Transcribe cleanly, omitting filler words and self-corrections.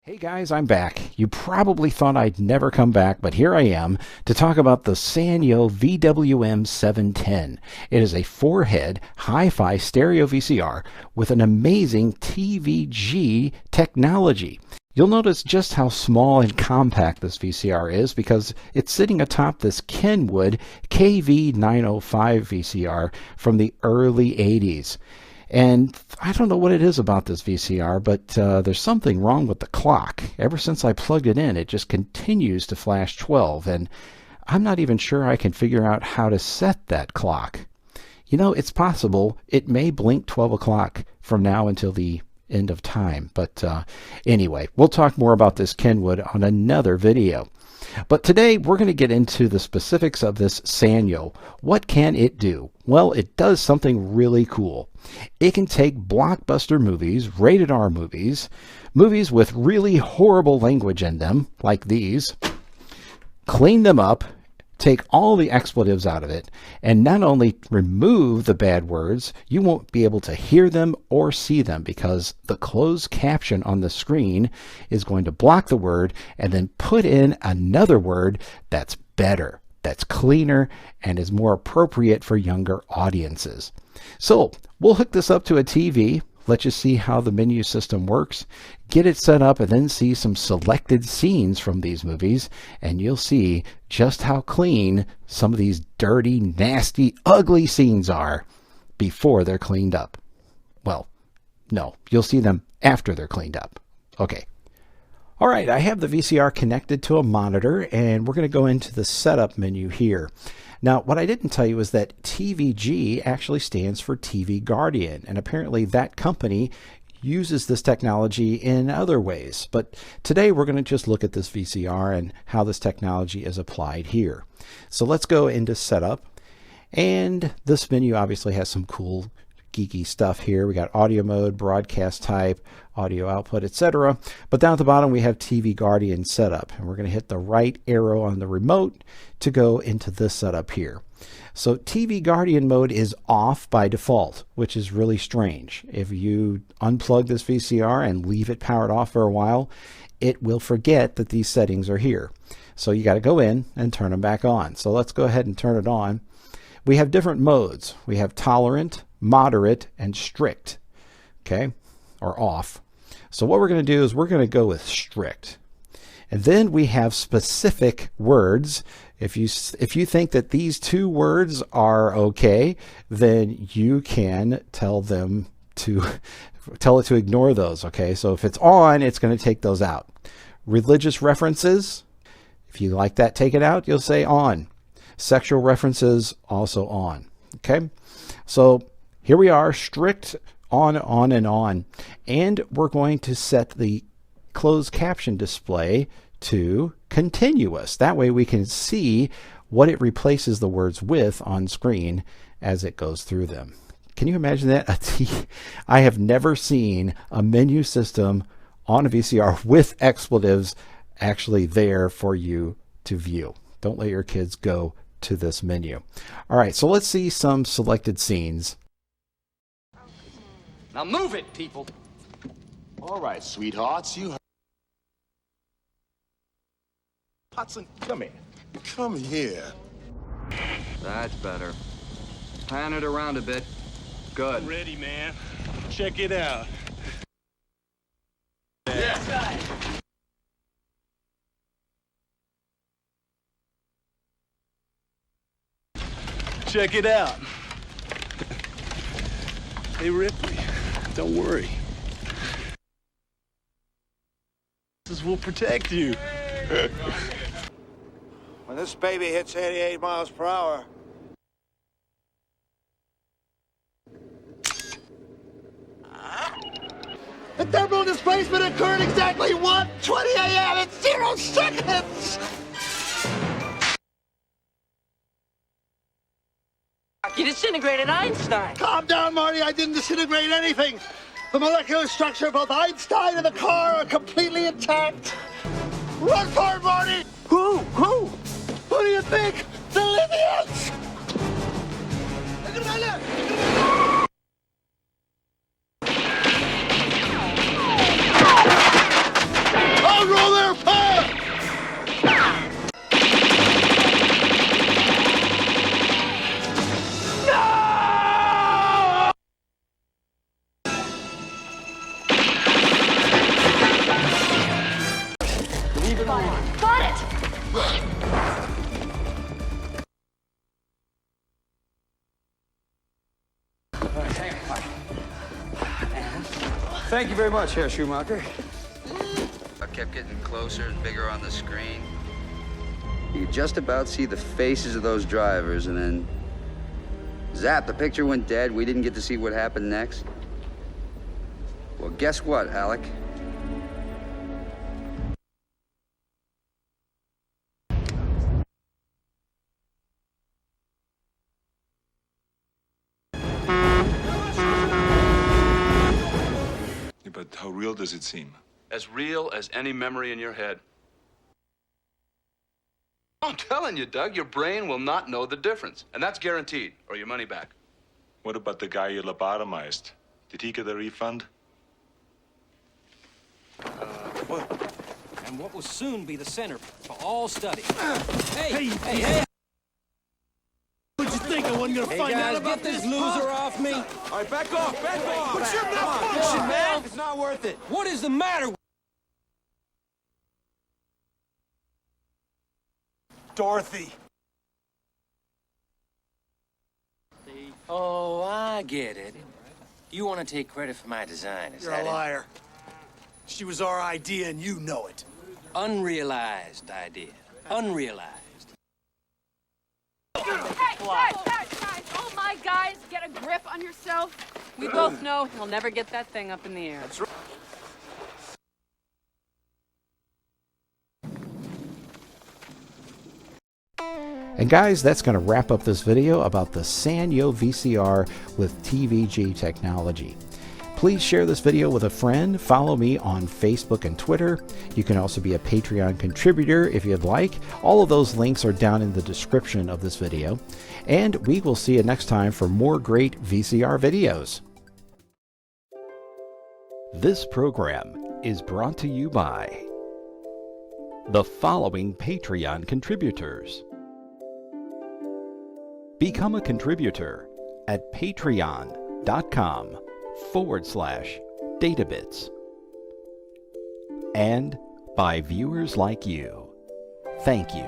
Hey guys, I'm back. You probably thought I'd never come back, but here I am to talk about the Sanyo VWM710. It is a 4-head hi-fi stereo VCR with an amazing TVG technology. You'll notice just how small and compact this VCR is because it's sitting atop this Kenwood KV905 VCR from the early 80s. And I don't know what it is about this VCR, but there's something wrong with the clock. Ever since I plugged it in, it just continues to flash 12, and I'm not even sure I can figure out how to set that clock. You know, it's possible it may blink 12 o'clock from now until the end of time. But anyway, we'll talk more about this Kenwood on another video. But today we're going to get into the specifics of this Sanyo. What can it do? Well, it does something really cool. It can take blockbuster movies, rated R movies, movies with really horrible language in them, like these, clean them up, take all the expletives out of it, and not only remove the bad words, you won't be able to hear them or see them because the closed caption on the screen is going to block the word and then put in another word that's better, that's cleaner, and is more appropriate for younger audiences. So we'll hook this up to a TV, let you see how the menu system works, get it set up, and then see some selected scenes from these movies, and you'll see just how clean some of these dirty, nasty, ugly scenes are before they're cleaned up. Well, no, you'll see them after they're cleaned up. Okay. All right, I have the VCR connected to a monitor, and we're going to go into the setup menu here. Now, what I didn't tell you is that TVG actually stands for TV Guardian, and apparently that company uses this technology in other ways. But today we're going to just look at this VCR and how this technology is applied here. So let's go into setup, and this menu obviously has some cool geeky stuff here. We got audio mode, broadcast type, audio output, etc. But down at the bottom we have TV Guardian setup, and we're going to hit the right arrow on the remote to go into this setup here. So TV Guardian mode is off by default, which is really strange. If you unplug this VCR and leave it powered off for a while, it will forget that these settings are here. So you got to go in and turn them back on. So let's go ahead and turn it on. We have different modes. We have tolerant, moderate, and strict, okay, or off. So what we're going to do is we're going to go with strict. And then we have specific words. If you think that these two words are okay, then you can tell it to ignore those, okay? So if it's on, it's going to take those out. Religious references, if you like that, take it out, you'll say on. Sexual references, also on, okay? So here we are, strict, on, and on. And we're going to set the closed caption display to continuous. That way we can see what it replaces the words with on screen as it goes through them. Can you imagine that? I have never seen a menu system on a VCR with expletives actually there for you to view. Don't let your kids go to this menu. All right, so let's see some selected scenes. Now move it, people. All right, sweethearts, you... Hudson, come here. Come here. That's better. Pan it around a bit. Good. I'm ready, man. Check it out. Yeah. Check it out. Hey, Ripley, don't worry. This will protect you. When this baby hits 88 miles per hour, the thermal displacement occurred exactly 1:20 a.m. in 0 seconds! You disintegrated Einstein. Calm down, Marty. I didn't disintegrate anything. The molecular structure of both Einstein and the car are completely intact. Run for it, Marty! Who? Who do you think? The Libyans! Look at my left! Leave it alone. Got it! Thank you very much, Herr Schumacher. I kept getting closer and bigger on the screen. You could just about see the faces of those drivers, and then zap, the picture went dead. We didn't get to see what happened next. Well, guess what, Alec? But how real does it seem? As real as any memory in your head. I'm telling you, Doug, your brain will not know the difference. And that's guaranteed, or your money back. What about the guy you lobotomized? Did he get a refund? And what will soon be the center for all study. Hey! What'd you think? I wasn't gonna find out about this loser off me. All right, back off! What's your malfunction, man? It's not worth it. What is the matter? Dorothy. Oh, I get it. You want to take credit for my design, is You're that a liar. She was our idea, and you know it. it? Unrealized idea. Unrealized. Hey, guys! Oh my, guys, get a grip on yourself. We both know he'll never get that thing up in the air. That's right. And guys, that's going to wrap up this video about the Sanyo VCR with TVG technology. Please share this video with a friend. Follow me on Facebook and Twitter. You can also be a Patreon contributor if you'd like. All of those links are down in the description of this video. And we will see you next time for more great VCR videos. This program is brought to you by the following Patreon contributors. Become a contributor at patreon.com/databits. And by viewers like you. Thank you.